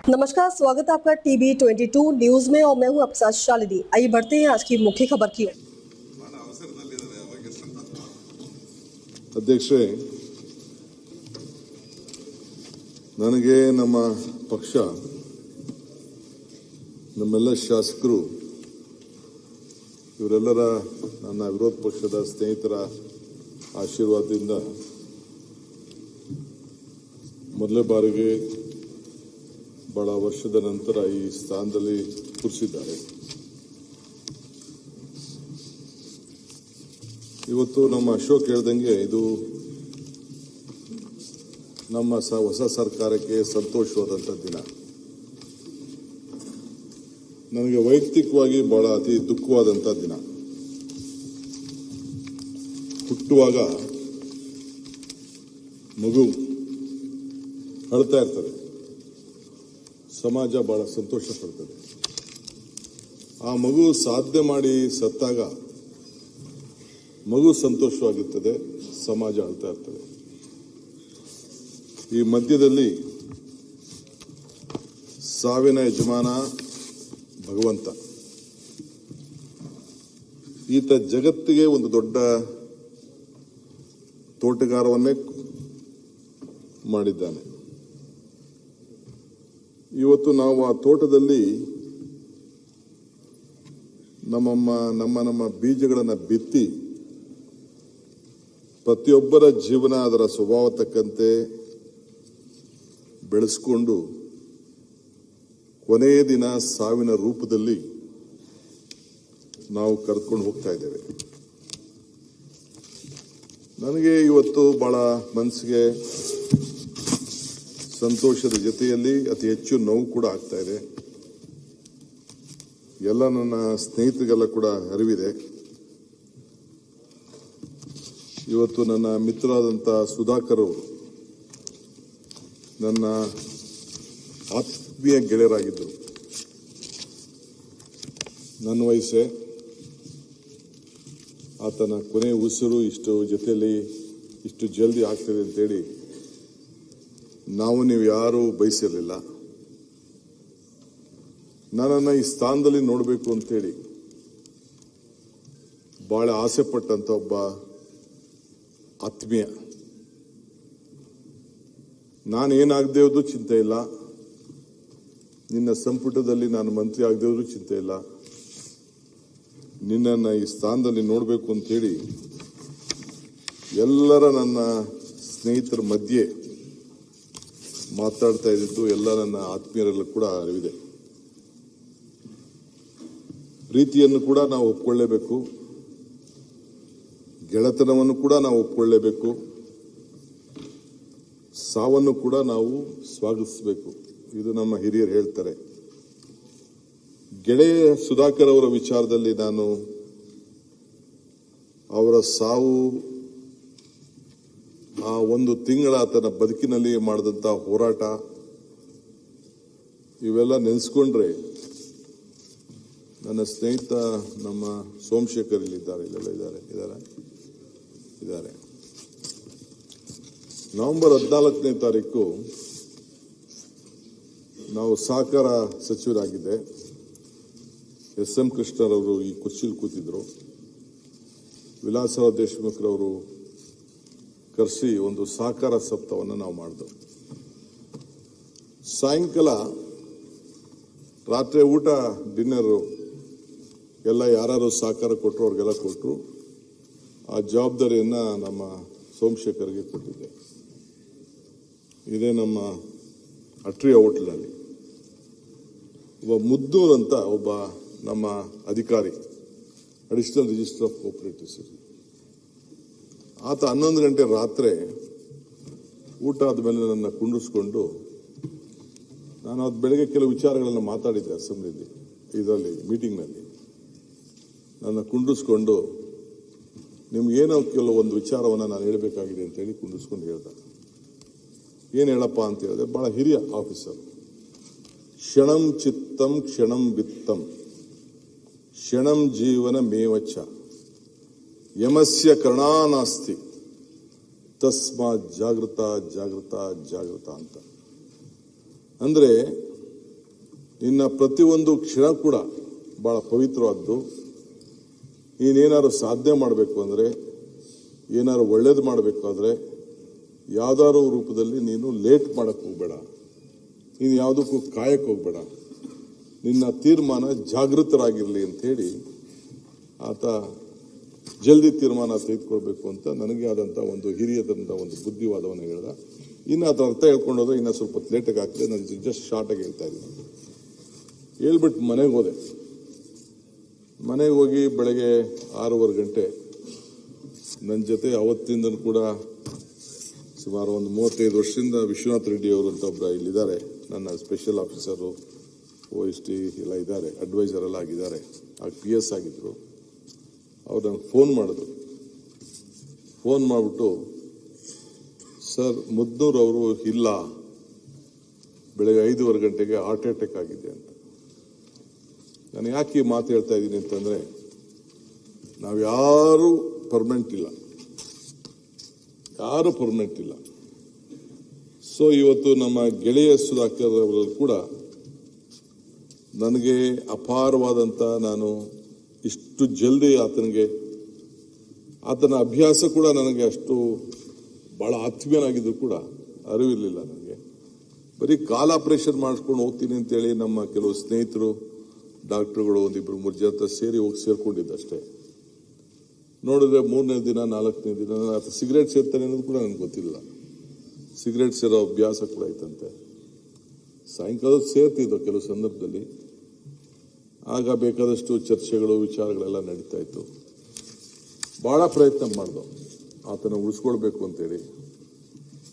नमस्कार, स्वागत है आपका टीवी 22 न्यूज में और मैं हूं आपके साथ शालिनी। आइए बढ़ते हैं आज की मुख्य खबर की ओर। ಅಧ್ಯಕ್ಷರೇ, ನನಗೆ ನಮ್ಮ ಪಕ್ಷ, ನಮ್ಮೆಲ್ಲ ಶಾಸಕರು, ಇವರೆಲ್ಲರ ನನ್ನ ವಿರೋಧ ಪಕ್ಷದ ಸ್ನೇಹಿತರ ಆಶೀರ್ವಾದದಿಂದ ಮೊದಲ ಬಾರಿಗೆ ಬಹಳ ವರ್ಷದ ನಂತರ ಈ ಸ್ಥಾನದಲ್ಲಿ ಕೂರಿಸಿದ್ದಾರೆ. ಇವತ್ತು ನಮ್ಮ ಅಶೋಕ್ ಹೇಳ್ದಂಗೆ ಇದು ನಮ್ಮ ಹೊಸ ಸರ್ಕಾರಕ್ಕೆ ಸಂತೋಷವಾದಂಥ ದಿನ. ನನಗೆ ವೈಯಕ್ತಿಕವಾಗಿ ಬಹಳ ಅತಿ ದುಃಖವಾದಂಥ ದಿನ. ಹುಟ್ಟುವಾಗ ಮಗು ಅಳ್ತಾ ಇರ್ತದೆ, ಸಮಾಜ ಬಹಳ ಸಂತೋಷ ಪಡ್ತದೆ. ಆ ಮಗು ಸಾಧನೆ ಮಾಡಿ ಸತ್ತಾಗ ಮಗು ಸಂತೋಷವಾಗಿರ್ತದೆ, ಸಮಾಜ ಅಳ್ತಾ ಇರ್ತದೆ. ಈ ಮಧ್ಯದಲ್ಲಿ ಸಾವಿನ ಯಜಮಾನ ಭಗವಂತ. ಈತ ಜಗತ್ತಿಗೆ ಒಂದು ದೊಡ್ಡ ತೋಟಗಾರವನ್ನೇ ಮಾಡಿದ್ದಾನೆ. ಇವತ್ತು ನಾವು ಆ ತೋಟದಲ್ಲಿ ನಮ್ಮ ಬೀಜಗಳನ್ನು ಬಿತ್ತಿ ಪ್ರತಿಯೊಬ್ಬರ ಜೀವನ ಅದರ ಸ್ವಭಾವ ತಕ್ಕಂತೆ ಬೆಳೆಸಿಕೊಂಡು ಕೊನೆಯ ದಿನ ಸಾವಿನ ರೂಪದಲ್ಲಿ ನಾವು ಕರೆದುಕೊಂಡು ಹೋಗ್ತಾ ಇದ್ದೇವೆ. ನನಗೆ ಇವತ್ತು ಬಹಳ ಮನಸ್ಸಿಗೆ ಸಂತೋಷದ ಜೊತೆಯಲ್ಲಿ ಅತಿ ಹೆಚ್ಚು ನೋವು ಕೂಡ ಆಗ್ತಾ ಇದೆ. ಎಲ್ಲ ನನ್ನ ಸ್ನೇಹಿತರಿಗೆಲ್ಲ ಕೂಡ ಅರಿವಿದೆ. ಇವತ್ತು ನನ್ನ ಮಿತ್ರರಾದಂಥ ಸುಧಾಕರ್ ಅವರು ನನ್ನ ಆತ್ಮೀಯ ಗೆಳೆಯರಾಗಿದ್ದರು. ನನ್ನ ವಯಸ್ಸೇ. ಆತನ ಕೊನೆ ಉಸಿರು ಇಷ್ಟು ಜೊತೆಯಲ್ಲಿ ಇಷ್ಟು ಜಲ್ದಿ ಆಗ್ತದೆ ಅಂತೇಳಿ ನೀವು ಯಾರೂ ಬಯಸಿರಲಿಲ್ಲ. ನನ್ನನ್ನು ಈ ಸ್ಥಾನದಲ್ಲಿ ನೋಡಬೇಕು ಅಂತೇಳಿ ಬಹಳ ಆಸೆ ಪಟ್ಟಂತ ಒಬ್ಬ ಆತ್ಮೀಯ. ನಾನೇನಾಗದೇ ಇರೋದು ಚಿಂತೆ ಇಲ್ಲ, ನಿನ್ನ ಸಂಪುಟದಲ್ಲಿ ನಾನು ಮಂತ್ರಿ ಆಗದೇ ಇರೋದು ಚಿಂತೆ ಇಲ್ಲ, ನಿನ್ನನ್ನು ಈ ಸ್ಥಾನದಲ್ಲಿ ನೋಡಬೇಕು ಅಂತೇಳಿ ಎಲ್ಲರ ನನ್ನ ಸ್ನೇಹಿತರ ಮಧ್ಯೆ ಮಾತಾಡ್ತಾ ಇದ್ದಿದ್ದು ಎಲ್ಲ ನನ್ನ ಆತ್ಮೀಯರೆಲ್ಲ ಕೂಡ ಅರಿವಿದೆ. ಪ್ರೀತಿಯನ್ನು ಕೂಡ ನಾವು ಒಪ್ಕೊಳ್ಳೇಬೇಕು, ಗೆಳೆತನವನ್ನು ಕೂಡ ನಾವು ಒಪ್ಕೊಳ್ಳೇಬೇಕು, ಸಾವನ್ನು ಕೂಡ ನಾವು ಸ್ವಾಗತಿಸಬೇಕು. ಇದು ನಮ್ಮ ಹಿರಿಯರು ಹೇಳ್ತಾರೆ. ಗೆಳೆಯ ಸುಧಾಕರ್ ಅವರ ವಿಚಾರದಲ್ಲಿ ನಾನು ಅವರ ಸಾವು, ಆ ಒಂದು ತಿಂಗಳ ಆತನ ಬದುಕಿನಲ್ಲಿ ಮಾಡಿದಂಥ ಹೋರಾಟ, ಇವೆಲ್ಲ ನೆನೆಸ್ಕೊಂಡ್ರೆ ನನ್ನ ಸ್ನೇಹಿತ ನಮ್ಮ ಸೋಮಶೇಖರ್ ಇಲ್ಲಿದ್ದಾರೆ, ಇದ್ದಾರೆ. ನವೆಂಬರ್ 14ನೇ ತಾರೀಕು ನಾವು ಸಹಕಾರ ಸಚಿವರಾಗಿದ್ದೆ. ಎಸ್.ಎಂ. ಕೃಷ್ಣರವರು ಈ ಕುರ್ಚಿಯಲ್ಲಿ ಕೂತಿದ್ರು. ವಿಲಾಸರಾವ್ ದೇಶಮುಖ್ರವರು ಕರೆಸಿ ಒಂದು ಸಹಕಾರ ಸಪ್ತಾಹವನ್ನು ನಾವು ಮಾಡಿದೆವು. ಸಾಯಂಕಾಲ ರಾತ್ರಿ ಊಟ ಡಿನ್ನರು ಎಲ್ಲ ಯಾರು ಸಹಕಾರ ಕೊಟ್ಟರು ಅವ್ರಿಗೆಲ್ಲ ಕೊಟ್ಟರು. ಆ ಜವಾಬ್ದಾರಿಯನ್ನು ನಮ್ಮ ಸೋಮಶೇಖರ್ಗೆ ಕೊಟ್ಟಿದ್ದೆ. ಇದೇ ನಮ್ಮ ಅಟ್ರಿ ಹೋಟ್ಲಲ್ಲಿ ಒಬ್ಬ ಮುದ್ದೂರ್ ಅಂತ ಒಬ್ಬ ನಮ್ಮ ಅಧಿಕಾರಿ, ಅಡಿಷನಲ್ ರಿಜಿಸ್ಟರ್ ಆಫ್ ಕೋಆಪರೇಟಿವ್ಸ್. ಆತ 11 ಗಂಟೆ ರಾತ್ರಿ ಊಟ ಆದಮೇಲೆ ನನ್ನ ಕುಂಡಿಸ್ಕೊಂಡು, ನಾನು ಅದು ಬೆಳಗ್ಗೆ ಕೆಲವು ವಿಚಾರಗಳನ್ನು ಮಾತಾಡಿದ್ದೆ ಅಸೆಂಬ್ಲಿಯಲ್ಲಿ, ಇದರಲ್ಲಿ ಮೀಟಿಂಗ್ನಲ್ಲಿ. ನನ್ನ ಕುಂಡಿಸ್ಕೊಂಡು ನಿಮ್ಗೇನೋ ಕೆಲವೊಂದು ವಿಚಾರವನ್ನು ನಾನು ಹೇಳಬೇಕಾಗಿದೆ ಅಂತೇಳಿ ಕುಂಡಿಸ್ಕೊಂಡು ಹೇಳ್ದ. ಏನು ಹೇಳಪ್ಪ ಅಂತ ಹೇಳಿದೆ. ಬಹಳ ಹಿರಿಯ ಆಫೀಸರ್. ಕ್ಷಣಂ ಚಿತ್ತಂ ಕ್ಷಣಂ ವಿತ್ತಂ ಕ್ಷಣಂ ಜೀವನ ಮೇವಚ್ಚ ಯಮಸ್ಯ ಕರ್ಣಾನಾಸ್ತಿ ತಸ್ಮಾತ್ ಜಾಗೃತ ಜಾಗೃತ ಜಾಗೃತ ಅಂತ. ಅಂದ್ರೆ ನಿನ್ನ ಪ್ರತಿಯೊಂದು ಕ್ಷಣ ಕೂಡ ಬಹಳ ಪವಿತ್ರವಾದ್ದು. ನೀನೇನಾದ್ರು ಸಾಧನೆ ಮಾಡಬೇಕು ಅಂದರೆ, ಏನಾದ್ರು ಒಳ್ಳೇದು ಮಾಡಬೇಕಾದ್ರೆ ಯಾವ್ದಾದ್ರು ರೂಪದಲ್ಲಿ ನೀನು ಲೇಟ್ ಮಾಡಕ್ಕೆ ಹೋಗ್ಬೇಡ, ನೀನು ಯಾವುದಕ್ಕೂ ಕಾಯಕ್ಕೆ ಹೋಗ್ಬೇಡ, ನಿನ್ನ ತೀರ್ಮಾನ ಜಾಗೃತರಾಗಿರಲಿ ಅಂಥೇಳಿ ಆತ ಜಲ್ದಿ ತೀರ್ಮಾನ ತೆಗೆದುಕೊಳ್ಬೇಕು ಅಂತ ನನಗೆ ಆದಂಥ ಒಂದು ಹಿರಿಯದಂಥ ಒಂದು ಬುದ್ಧಿವಾದವನ್ನು ಹೇಳ್ದ. ಇನ್ನು ಅದರ ಅರ್ಥ ಹೇಳ್ಕೊಂಡು ಹೋದ್ರೆ ಇನ್ನೂ ಸ್ವಲ್ಪ ಲೇಟಾಗಿ ಆಗ್ತದೆ. ನಾನು ಜಸ್ಟ್ ಶಾರ್ಟಾಗಿ ಹೇಳ್ತಾ ಇದ್ದೀನಿ. ಹೇಳ್ಬಿಟ್ಟು ಮನೆಗೆ ಹೋದೆ. ಮನೆಗೆ ಹೋಗಿ ಬೆಳಗ್ಗೆ 6:15 ಗಂಟೆ ನನ್ನ ಜೊತೆ ಅವತ್ತಿಂದ ಕೂಡ ಸುಮಾರು ಒಂದು 35 ವರ್ಷದಿಂದ ವಿಶ್ವನಾಥ್ ರೆಡ್ಡಿ ಅವರು ಅಂತ ಒಬ್ಬರು ಇಲ್ಲಿದ್ದಾರೆ, ನನ್ನ ಸ್ಪೆಷಲ್ ಆಫೀಸರು, OST ಎಲ್ಲ ಇದ್ದಾರೆ, ಅಡ್ವೈಸರ್ ಎಲ್ಲ ಆಗಿದ್ದಾರೆ, ಆಗ PS ಆಗಿದ್ರು. ಅವ್ರು ನನಗೆ ಫೋನ್ ಮಾಡಿದ್ರು. ಫೋನ್ ಮಾಡಿಬಿಟ್ಟು, ಸರ್ ಮುದ್ನೂರ್ ಅವರು ಇಲ್ಲ, ಬೆಳಗ್ಗೆ 5:15 ಗಂಟೆಗೆ ಹಾರ್ಟ್ ಅಟ್ಯಾಕ್ ಆಗಿದೆ ಅಂತ. ನಾನು ಯಾಕೆ ಈ ಮಾತು ಹೇಳ್ತಾ ಇದ್ದೀನಿ ಅಂತಂದರೆ, ನಾವು ಯಾರೂ ಪರ್ಮನೆಂಟ್ ಇಲ್ಲ, ಯಾರೂ ಪರ್ಮನೆಂಟ್ ಇಲ್ಲ. ಸೊ ಇವತ್ತು ನಮ್ಮ ಗೆಳೆಯ ಸುಧಾಕರ್ ಅವರಲ್ಲಿ ಕೂಡ ನನಗೆ ಅಪಾರವಾದಂಥ, ನಾನು ಇಷ್ಟು ಜಲ್ದಿ ಆತನ ಅಭ್ಯಾಸ ಕೂಡ ನನಗೆ ಅಷ್ಟು ಭಾಳ ಆತ್ಮೀಯನಾಗಿದ್ರು ಕೂಡ ಅರಿವಿರಲಿಲ್ಲ ನನಗೆ. ಬರೀ ಕಾಲ್ ಆಪರೇಷನ್ ಮಾಡಿಸ್ಕೊಂಡು ಹೋಗ್ತೀನಿ ಅಂತೇಳಿ ನಮ್ಮ ಕೆಲವು ಸ್ನೇಹಿತರು ಡಾಕ್ಟರ್ಗಳು 1-2-3 ಜನ ಸೇರಿ ಹೋಗಿ ಸೇರ್ಕೊಂಡಿದ್ದಷ್ಟೇ. ನೋಡಿದ್ರೆ 3ನೇ ದಿನ 4ನೇ ದಿನ ಆತ ಸಿಗರೇಟ್ ಸೇರ್ತಾನೆ ಅನ್ನೋದು ಕೂಡ ನನಗೆ ಗೊತ್ತಿಲ್ಲ. ಸಿಗರೇಟ್ ಸೇರೋ ಅಭ್ಯಾಸ ಕೂಡ ಐತಂತೆ. ಸಾಯಂಕಾಲ ಸೇರ್ತಿದ್ದವು ಕೆಲವು ಸಂದರ್ಭದಲ್ಲಿ. ಆಗ ಬೇಕಾದಷ್ಟು ಚರ್ಚೆಗಳು ವಿಚಾರಗಳೆಲ್ಲ ನಡೀತಾ ಇತ್ತು. ಬಹಳ ಪ್ರಯತ್ನ ಮಾಡ್ದು ಆತನ ಉಳಿಸ್ಕೊಳ್ಬೇಕು ಅಂತೇಳಿ,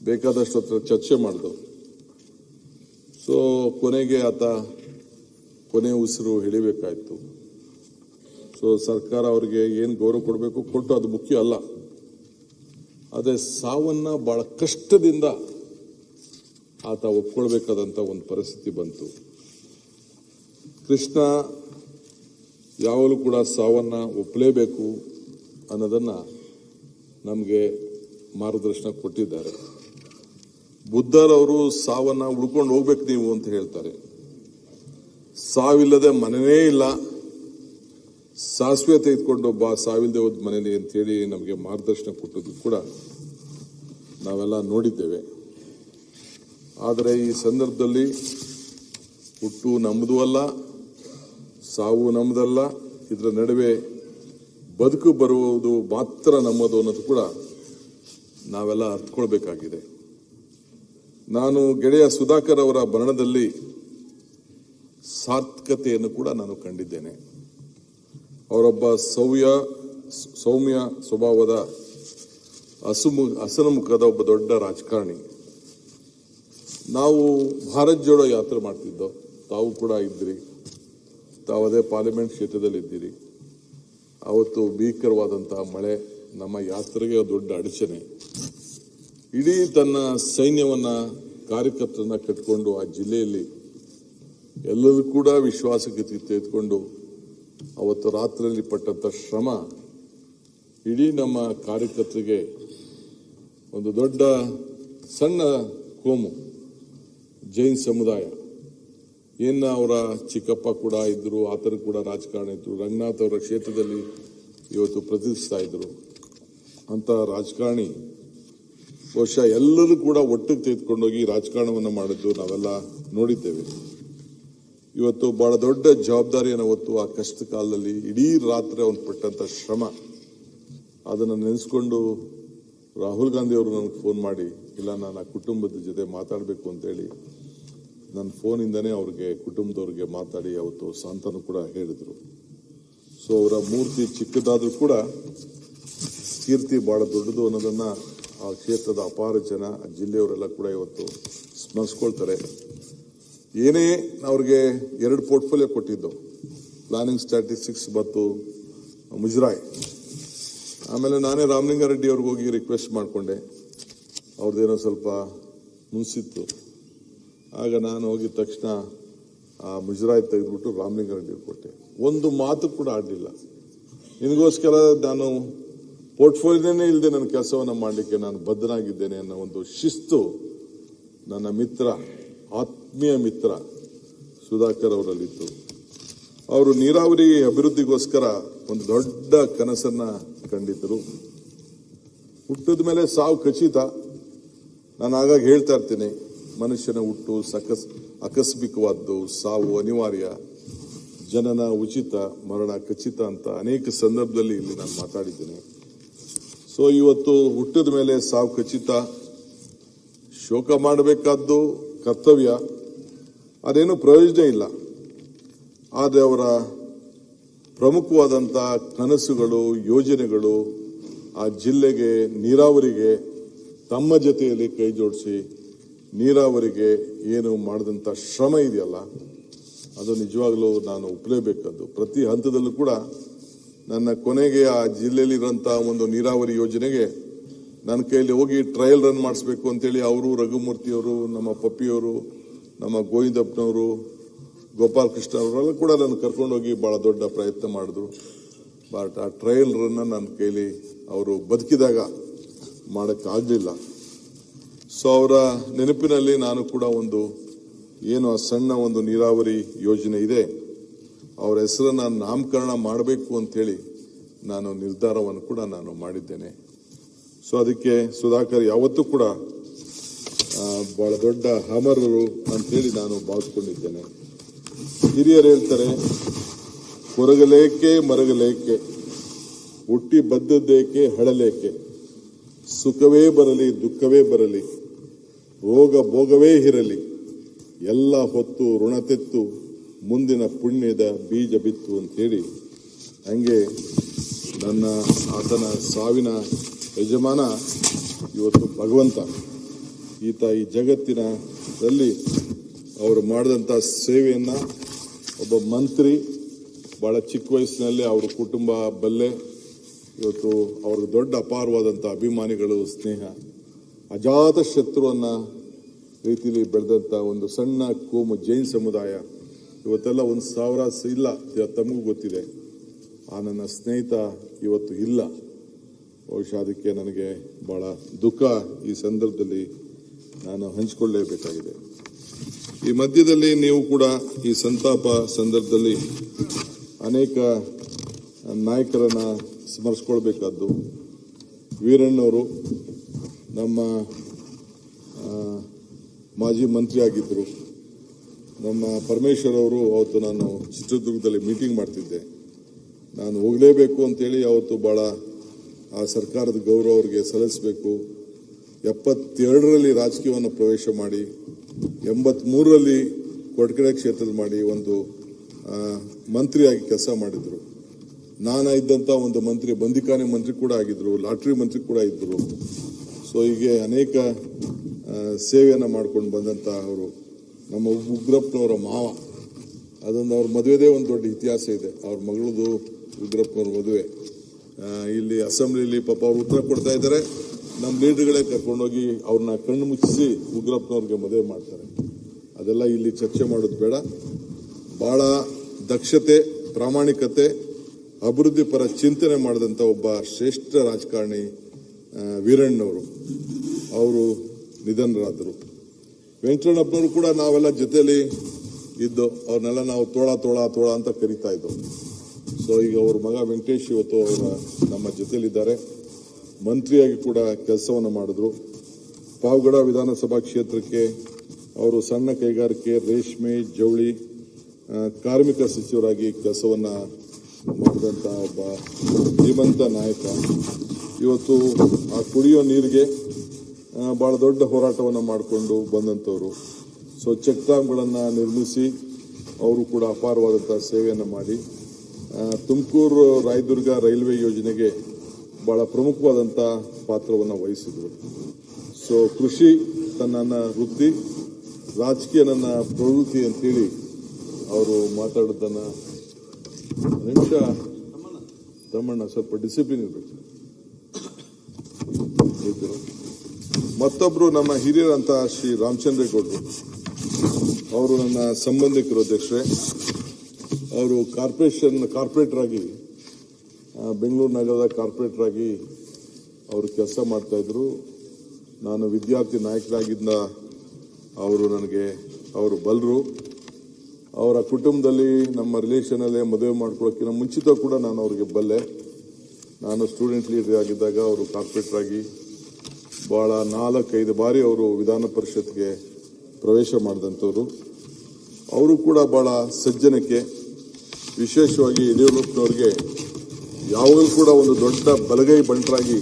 ಬೇಕಾದಷ್ಟು ಹತ್ರ ಚರ್ಚೆ ಮಾಡ್ದು. ಸೊ ಕೊನೆಗೆ ಆತ ಕೊನೆ ಉಸಿರು ಎಳಿಬೇಕಾಯ್ತು. ಸೊ ಸರ್ಕಾರ ಅವರಿಗೆ ಏನು ಗೌರವ ಕೊಡಬೇಕು ಕೊಟ್ಟು, ಅದು ಮುಖ್ಯ ಅಲ್ಲ. ಅದೇ ಸಾವನ್ನ ಬಹಳ ಕಷ್ಟದಿಂದ ಆತ ಒಪ್ಕೊಳ್ಬೇಕಾದಂಥ ಒಂದು ಪರಿಸ್ಥಿತಿ ಬಂತು. ಕೃಷ್ಣ ಯಾವಾಗಲೂ ಕೂಡ ಸಾವನ್ನ ಒಪ್ಪಲೇಬೇಕು ಅನ್ನೋದನ್ನ ನಮಗೆ ಮಾರ್ಗದರ್ಶನ ಕೊಟ್ಟಿದ್ದಾರೆ. ಬುದ್ಧರವರು ಸಾವನ್ನ ಉಳ್ಕೊಂಡು ಹೋಗ್ಬೇಕು ನೀವು ಅಂತ ಹೇಳ್ತಾರೆ. ಸಾವಿಲ್ಲದೆ ಮನೆಯೇ ಇಲ್ಲ, ಸಾಸಿವೆ ತೆಗೆದುಕೊಂಡು ಸಾವಿಲ್ಲದೆ ಹೋದ ಮನೆಯಲ್ಲಿ ಅಂತೇಳಿ ನಮಗೆ ಮಾರ್ಗದರ್ಶನ ಕೊಟ್ಟದ್ದು ಕೂಡ ನಾವೆಲ್ಲ ನೋಡಿದ್ದೇವೆ. ಆದರೆ ಈ ಸಂದರ್ಭದಲ್ಲಿ ಹುಟ್ಟು ನಮ್ಮದು ಅಲ್ಲ, ಸಾವು ನಮ್ಮದಲ್ಲ, ಇದರ ನಡುವೆ ಬದುಕು ಬರುವುದು ಮಾತ್ರ ನಮ್ಮದು ಅನ್ನೋದು ಕೂಡ ನಾವೆಲ್ಲ ಅರ್ಥಕೊಳ್ಬೇಕಾಗಿದೆ. ನಾನು ಗೆಳೆಯ ಸುಧಾಕರ್ ಅವರ ಮರಣದಲ್ಲಿ ಸಾರ್ಥಕತೆಯನ್ನು ಕೂಡ ನಾನು ಕಂಡಿದ್ದೇನೆ. ಅವರೊಬ್ಬ ಸೌಮ್ಯ ಸ್ವಭಾವದ ಹಸನ್ಮುಖದ ಒಬ್ಬ ದೊಡ್ಡ ರಾಜಕಾರಣಿ. ನಾವು ಭಾರತ್ ಜೋಡೋ ಯಾತ್ರೆ ಮಾಡ್ತಿದ್ದೋ, ತಾವು ಕೂಡ ಇದ್ದೀರಿ, ತಾವದೇ ಪಾರ್ಲಿಮೆಂಟ್ ಕ್ಷೇತ್ರದಲ್ಲಿ ಇದ್ದೀರಿ. ಅವತ್ತು ಭೀಕರವಾದಂತಹ ಮಳೆ ನಮ್ಮ ಯಾತ್ರೆಗೆ ದೊಡ್ಡ ಅಡಚಣೆ. ಇಡೀ ತನ್ನ ಸೈನ್ಯವನ್ನ, ಕಾರ್ಯಕರ್ತರನ್ನ ಕಟ್ಕೊಂಡು ಆ ಜಿಲ್ಲೆಯಲ್ಲಿ ಎಲ್ಲರೂ ಕೂಡ ವಿಶ್ವಾಸಕ್ಕೆ ತೆಗೆದುಕೊಂಡು ಅವತ್ತು ರಾತ್ರಿಯಲ್ಲಿ ಪಟ್ಟಂತ ಶ್ರಮ ಇಡೀ ನಮ್ಮ ಕಾರ್ಯಕರ್ತರಿಗೆ ಒಂದು ದೊಡ್ಡ ಸಣ್ಣ ಕೋಮು ಜೈನ್ ಸಮುದಾಯ, ಏನ ಅವರ ಚಿಕ್ಕಪ್ಪ ಕೂಡ ಇದ್ರು, ಆತರು ಕೂಡ ರಾಜಕಾರಣ ಇದ್ರು, ರಂಗನಾಥ್ ಅವರ ಕ್ಷೇತ್ರದಲ್ಲಿ ಇವತ್ತು ಪ್ರತಿಷ್ಠಿಸ್ತಾ ಇದ್ರು. ಅಂತ ರಾಜಕಾರಣಿ ಬಹುಶಃ ಎಲ್ಲರೂ ಕೂಡ ಒಟ್ಟಿಗೆ ತೆಗೆದುಕೊಂಡೋಗಿ ರಾಜಕಾರಣವನ್ನು ಮಾಡಿದ್ದು ನಾವೆಲ್ಲ ನೋಡಿದ್ದೇವೆ. ಇವತ್ತು ಬಹಳ ದೊಡ್ಡ ಜವಾಬ್ದಾರಿಯನ್ನು ಹೊತ್ತು ಆ ಕಷ್ಟ ಕಾಲದಲ್ಲಿ ಇಡೀ ರಾತ್ರಿ ಅವನು ಪಟ್ಟಂತ ಶ್ರಮ, ಅದನ್ನು ನೆನೆಸ್ಕೊಂಡು ರಾಹುಲ್ ಗಾಂಧಿ ಅವರು ನನಗೆ ಫೋನ್ ಮಾಡಿ, ಇಲ್ಲ ನಾನು ಆ ಕುಟುಂಬದ ಜೊತೆ ಮಾತಾಡಬೇಕು ಅಂತೇಳಿ ನನ್ನ ಫೋನಿಂದನೇ ಅವ್ರಿಗೆ, ಕುಟುಂಬದವ್ರಿಗೆ ಮಾತಾಡಿ ಅವತ್ತು ಸಾಂತ್ವನ ಕೂಡ ಹೇಳಿದರು. ಸೊ ಅವರ ಮೂರ್ತಿ ಚಿಕ್ಕದಾದ್ರೂ ಕೂಡ ಕೀರ್ತಿ ಬಹಳ ದೊಡ್ಡದು ಅನ್ನೋದನ್ನ ಆ ಕ್ಷೇತ್ರದ ಅಪಾರ ಜನ, ಜಿಲ್ಲೆಯವರೆಲ್ಲ ಕೂಡ ಇವತ್ತು ಸ್ಮರಿಸ್ಕೊಳ್ತಾರೆ. ಏನೇ ಅವ್ರಿಗೆ 2 ಪೋರ್ಟ್ಫೋಲಿಯೋ ಕೊಟ್ಟಿದ್ದು, ಪ್ಲಾನಿಂಗ್ ಸ್ಟ್ಯಾಟಿಸ್ಟಿಕ್ಸ್ ಮತ್ತು ಮುಜರಾಯ್. ಆಮೇಲೆ ನಾನೇ ರಾಮಲಿಂಗಾರೆಡ್ಡಿ ಅವ್ರಿಗೆ ಹೋಗಿ ರಿಕ್ವೆಸ್ಟ್ ಮಾಡಿಕೊಂಡೆ, ಅವ್ರದ್ದೇನೋ ಸ್ವಲ್ಪ ಮುನ್ಸಿತ್ತು. ಆಗ ನಾನು ಹೋಗಿದ ತಕ್ಷಣ ಆ ಮುಜರಾಯ್ ತೆಗೆದ್ಬಿಟ್ಟು ರಾಮಲಿಂಗಾರೆಡ್ಡಿ ಕೊಟ್ಟೆ. ಒಂದು ಮಾತು ಕೂಡ ಆಡಲಿಲ್ಲ. ನಿನಗೋಸ್ಕರ ನಾನು ಪೋರ್ಟ್ಫೋಲಿಯೋನೇ ಇಲ್ಲದೆ ನನ್ನ ಕೆಲಸವನ್ನು ಮಾಡಲಿಕ್ಕೆ ನಾನು ಬದ್ಧನಾಗಿದ್ದೇನೆ ಅನ್ನೋ ಒಂದು ಶಿಸ್ತು ನನ್ನ ಮಿತ್ರ, ಆತ್ಮೀಯ ಮಿತ್ರ ಸುಧಾಕರ್ ಅವರಲ್ಲಿತ್ತು. ಅವರು ನೀರಾವರಿ ಅಭಿವೃದ್ಧಿಗೋಸ್ಕರ ಒಂದು ದೊಡ್ಡ ಕನಸನ್ನ ಕಂಡಿದ್ದರು. ಹುಟ್ಟಿದ ಮೇಲೆ ಸಾವು ಖಚಿತ. ನಾನು ಆಗಾಗ ಹೇಳ್ತಾ ಇರ್ತೀನಿ, ಮನುಷ್ಯನ ಹುಟ್ಟು ಆಕಸ್ಮಿಕವಾದ್ದು, ಸಾವು ಅನಿವಾರ್ಯ, ಜನನ ಉಚಿತ, ಮರಣ ಖಚಿತ ಅಂತ ಅನೇಕ ಸಂದರ್ಭದಲ್ಲಿ ಇಲ್ಲಿ ನಾನು ಮಾತಾಡಿದ್ದೇನೆ. ಸೊ ಇವತ್ತು ಹುಟ್ಟಿದ ಮೇಲೆ ಸಾವು ಖಚಿತ, ಶೋಕ ಮಾಡಬೇಕಾದ್ದು ಕರ್ತವ್ಯ, ಅದೇನು ಪ್ರಯೋಜನ ಇಲ್ಲ. ಆದರೆ ಅವರ ಪ್ರಮುಖವಾದಂಥ ಕನಸುಗಳು, ಯೋಜನೆಗಳು ಆ ಜಿಲ್ಲೆಗೆ, ನೀರಾವರಿಗೆ ತಮ್ಮ ಜೊತೆಯಲ್ಲಿ ಕೈ ಜೋಡಿಸಿ ನೀರಾವರಿಗೆ ಏನು ಮಾಡಿದಂಥ ಶ್ರಮ ಇದೆಯಲ್ಲ, ಅದು ನಿಜವಾಗ್ಲೂ ನಾನು ಒಪ್ಪಲೇಬೇಕಾದ್ದು. ಪ್ರತಿ ಹಂತದಲ್ಲೂ ಕೂಡ ನನ್ನ ಕೊನೆಗೆ ಆ ಜಿಲ್ಲೆಯಲ್ಲಿರುವಂಥ ಒಂದು ನೀರಾವರಿ ಯೋಜನೆಗೆ ನನ್ನ ಕೈಯಲ್ಲಿ ಹೋಗಿ ಟ್ರಯಲ್ ರನ್ ಮಾಡಿಸ್ಬೇಕು ಅಂತೇಳಿ ಅವರು, ರಘುಮೂರ್ತಿಯವರು, ನಮ್ಮ ಪಪ್ಪಿಯವರು, ನಮ್ಮ ಗೋವಿಂದಪ್ಪನವರು, ಗೋಪಾಲ್ ಕೃಷ್ಣ ಅವರೆಲ್ಲ ಕೂಡ ನನ್ನ ಕರ್ಕೊಂಡೋಗಿ ಬಹಳ ದೊಡ್ಡ ಪ್ರಯತ್ನ ಮಾಡಿದ್ರು. ಬಟ್ ಆ ಟ್ರಯಲ್ ರನ್ನ ನನ್ನ ಕೈಲಿ ಅವರು ಬದುಕಿದಾಗ ಮಾಡೋಕ್ಕಾಗಲಿಲ್ಲ. ಸೊ ಅವರ ನೆನಪಿನಲ್ಲಿ ನಾನು ಕೂಡ ಒಂದು ಏನು ಆ ಸಣ್ಣ ಒಂದು ನೀರಾವರಿ ಯೋಜನೆ ಇದೆ, ಅವರ ಹೆಸರನ್ನು ನಾಮಕರಣ ಮಾಡಬೇಕು ಅಂತೇಳಿ ನಾನು ನಿರ್ಧಾರವನ್ನು ಕೂಡ ನಾನು ಮಾಡಿದ್ದೇನೆ. ಸೊ ಅದಕ್ಕೆ ಸುಧಾಕರ್ ಯಾವತ್ತೂ ಕೂಡ ಬಹಳ ದೊಡ್ಡ ಅಮರರು ಅಂತೇಳಿ ನಾನು ಭಾವಿಸ್ಕೊಂಡಿದ್ದೇನೆ. ಹಿರಿಯರು ಹೇಳ್ತಾರೆ, ಕೊರಗಲೇಕೆ ಮರಗಲೇಕೆ, ಹುಟ್ಟಿ ಬದ್ದದ್ದೇಕೆ ಹಳಲೇಕೆ, ಸುಖವೇ ಬರಲಿ ದುಃಖವೇ ಬರಲಿ, ರೋಗ ಭೋಗವೇ ಇರಲಿ, ಎಲ್ಲ ಹೊತ್ತು ಋಣ ತೆತ್ತು ಮುಂದಿನ ಪುಣ್ಯದ ಬೀಜ ಬಿತ್ತು ಅಂತೇಳಿ, ಹಂಗೆ ನನ್ನ ಆತನ ಸಾವಿನ ಯಜಮಾನ ಇವತ್ತು ಭಗವಂತ. ಈತ ಈ ಜಗತ್ತಿನಲ್ಲಿ ಅವರು ಮಾಡಿದಂಥ ಸೇವೆಯನ್ನು ಒಬ್ಬ ಮಂತ್ರಿ ಬಹಳ ಚಿಕ್ಕ ವಯಸ್ಸಿನಲ್ಲಿ ಅವ್ರ ಕುಟುಂಬ ಬಲ್ಲೆ, ಇವತ್ತು ಅವ್ರಿಗೆ ದೊಡ್ಡ ಅಪಾರವಾದಂಥ ಅಭಿಮಾನಿಗಳು, ಸ್ನೇಹ, ಅಜಾತ ಶತ್ರು ಅನ್ನೋ ರೀತಿಯಲ್ಲಿ ಬೆಳೆದಂಥ ಒಂದು ಸಣ್ಣ ಕೋಮು ಜೈನ್ ಸಮುದಾಯ ಇವತ್ತೆಲ್ಲ 1,000 ಇಲ್ಲ, ತಮಗೂ ಗೊತ್ತಿದೆ. ಆ ನನ್ನ ಸ್ನೇಹಿತ ಇವತ್ತು ಇಲ್ಲ. ಬಹುಶಃ ಅದಕ್ಕೆ ನನಗೆ ಬಹಳ ದುಃಖ ಈ ಸಂದರ್ಭದಲ್ಲಿ ನಾನು ಹಂಚಿಕೊಳ್ಳಲೇಬೇಕಾಗಿದೆ. ಈ ಮಧ್ಯದಲ್ಲಿ ನೀವು ಕೂಡ ಈ ಸಂತಾಪ ಸಂದರ್ಭದಲ್ಲಿ ಅನೇಕ ನಾಯಕರನ್ನ ಸ್ಮರಿಸ್ಕೊಳ್ಬೇಕಾದ್ದು. ವೀರಣ್ಣವರು ನಮ್ಮ ಮಾಜಿ ಮಂತ್ರಿ ಆಗಿದ್ದರು. ನಮ್ಮ ಪರಮೇಶ್ವರ್ ಅವರು ಅವತ್ತು ನಾನು ಚಿತ್ರದುರ್ಗದಲ್ಲಿ ಮೀಟಿಂಗ್ ಮಾಡ್ತಿದ್ದೆ. ನಾನು ಹೋಗಲೇಬೇಕು ಅಂತೇಳಿ ಅವತ್ತು ಭಾಳ ಆ ಸರ್ಕಾರದ ಗೌರವ ಅವರಿಗೆ ಸಲ್ಲಿಸಬೇಕು. 72ರಲ್ಲಿ ರಾಜಕೀಯವನ್ನು ಪ್ರವೇಶ ಮಾಡಿ 83ರಲ್ಲಿ ಕೊಟ್ಗೆರೆ ಕ್ಷೇತ್ರದ ಮಾಡಿ ಒಂದು ಮಂತ್ರಿಯಾಗಿ ಕೆಲಸ ಮಾಡಿದ್ರು. ನಾನು ಇದ್ದಂಥ ಒಂದು ಮಂತ್ರಿ, ಬಂದಿಖಾನೆ ಮಂತ್ರಿ ಕೂಡ ಆಗಿದ್ರು, ಲಾಟ್ರಿ ಮಂತ್ರಿ ಕೂಡ ಇದ್ದರು. ಸೊ ಹೀಗೆ ಅನೇಕ ಸೇವೆಯನ್ನು ಮಾಡ್ಕೊಂಡು ಬಂದಂಥ ಅವರು ನಮ್ಮ ಉಗ್ರಪ್ಪನವರ ಮಾವ. ಅದೊಂದು ಅವ್ರ ಮದುವೆದೇ ಒಂದು ದೊಡ್ಡ ಇತಿಹಾಸ ಇದೆ. ಅವ್ರ ಮಗಳದು ಉಗ್ರಪ್ಪನವ್ರ ಮದುವೆ ಇಲ್ಲಿ ಅಸೆಂಬ್ಲಿಲಿ ಪಾಪ ಅವ್ರು ಉತ್ತರ ಕೊಡ್ತಾ ಇದ್ದಾರೆ. ನಮ್ಮ ಲೀಡರ್ಗಳೇ ಕರ್ಕೊಂಡೋಗಿ ಅವ್ರನ್ನ ಕಣ್ಣು ಮುಚ್ಚಿಸಿ ಉಗ್ರಪ್ಪನವ್ರಿಗೆ ಮದುವೆ ಮಾಡ್ತಾರೆ. ಅದೆಲ್ಲ ಇಲ್ಲಿ ಚರ್ಚೆ ಮಾಡೋದು ಬೇಡ. ಬಹಳ ದಕ್ಷತೆ, ಪ್ರಾಮಾಣಿಕತೆ, ಅಭಿವೃದ್ಧಿ ಪರ ಚಿಂತನೆ ಮಾಡಿದಂಥ ಒಬ್ಬ ಶ್ರೇಷ್ಠ ರಾಜಕಾರಣಿ ವೀರಣ್ಣವರು. ಅವರು ನಿಧನರಾದರು. ವೆಂಕಟರಮಣಪ್ಪನವರು ಕೂಡ ನಾವೆಲ್ಲ ಜೊತೆಯಲ್ಲಿ ಇದ್ದು ಅವ್ರನ್ನೆಲ್ಲ ನಾವು ತೋಳ ತೋಳ ತೋಳ ಅಂತ ಕರಿತಾ ಇದ್ದವು. ಸೊ ಈಗ ಅವ್ರ ಮಗ ವೆಂಕಟೇಶ್ ಇವತ್ತು ಅವರ ನಮ್ಮ ಜೊತೆಯಲ್ಲಿದ್ದಾರೆ. ಮಂತ್ರಿಯಾಗಿ ಕೂಡ ಕೆಲಸವನ್ನು ಮಾಡಿದ್ರು. ಪಾವಗಡ ವಿಧಾನಸಭಾ ಕ್ಷೇತ್ರಕ್ಕೆ ಅವರು ಸಣ್ಣ ಕೈಗಾರಿಕೆ, ರೇಷ್ಮೆ, ಜವಳಿ, ಕಾರ್ಮಿಕ ಸಚಿವರಾಗಿ ಕೆಲಸವನ್ನು ಮಾಡಿದಂಥ ಒಬ್ಬ ಶ್ರೀಮಂತ ನಾಯಕ. ಇವತ್ತು ಆ ಕುಡಿಯೋ ನೀರಿಗೆ ಬಹಳ ದೊಡ್ಡ ಹೋರಾಟವನ್ನು ಮಾಡಿಕೊಂಡು ಬಂದಂಥವ್ರು. ಸೊ ಚೆಕ್ ಡ್ಯಾಮ್ಗಳನ್ನು ನಿರ್ಮಿಸಿ ಅವರು ಕೂಡ ಅಪಾರವಾದಂಥ ಸೇವೆಯನ್ನು ಮಾಡಿ ತುಮಕೂರು ರಾಯದುರ್ಗ ರೈಲ್ವೆ ಯೋಜನೆಗೆ ಬಹಳ ಪ್ರಮುಖವಾದಂಥ ಪಾತ್ರವನ್ನು ವಹಿಸಿದರು. ಸೊ ಕೃಷಿ ನನ್ನ ವೃತ್ತಿ, ರಾಜಕೀಯ ನನ್ನ ಪ್ರವೃತ್ತಿ ಅಂತೇಳಿ ಅವರು ಮಾತಾಡೋದನ್ನು ನಿಮಿಷ ತಮ್ಮಣ್ಣ ಸ್ವಲ್ಪ ಡಿಸಿಪ್ಲಿನ್ ಇರಬೇಕು. ಮತ್ತೊಬ್ರು ನಮ್ಮ ಹಿರಿಯರಂತ ಶ್ರೀ ರಾಮಚಂದ್ರೇಗೌಡರು, ಅವರು ನನ್ನ ಸಂಬಂಧಿಕರು ಅಧ್ಯಕ್ಷರೇ. ಅವರು ಕಾರ್ಪೊರೇಟರ್ ಆಗಿ ಬೆಂಗಳೂರು ನಗರದ ಕಾರ್ಪೊರೇಟರ್ ಆಗಿ ಅವರು ಕೆಲಸ ಮಾಡ್ತಾ ಇದ್ರು. ನಾನು ವಿದ್ಯಾರ್ಥಿ ನಾಯಕರಾಗಿದ್ದ ಅವರು ನನಗೆ ಅವರು ಬಲ್ಲರು. ಅವರ ಕುಟುಂಬದಲ್ಲಿ ನಮ್ಮ ರಿಲೇಷನಲ್ಲೇ ಮದುವೆ ಮಾಡ್ಕೊಳ್ಳೋಕ್ಕಿಂತ ಮುಂಚಿತ ಕೂಡ ನಾನು ಅವ್ರಿಗೆ ಬಲ್ಲೆ. ನಾನು ಸ್ಟೂಡೆಂಟ್ ಲೀಡರ್ ಆಗಿದ್ದಾಗ ಅವರು ಕಾರ್ಪೊರೇಟರ್ ಆಗಿ ಭಾಳ 4-5 ಬಾರಿ ಅವರು ವಿಧಾನ ಪರಿಷತ್ಗೆ ಪ್ರವೇಶ ಮಾಡಿದಂಥವ್ರು. ಅವರು ಕೂಡ ಭಾಳ ಸಜ್ಜನಿಕೆ, ವಿಶೇಷವಾಗಿ ಯಡಿಯೂರಪ್ಪನವ್ರಿಗೆ ಯಾವಾಗಲೂ ಕೂಡ ಒಂದು ದೊಡ್ಡ ಬಲಗೈ ಬಂಟರಾಗಿ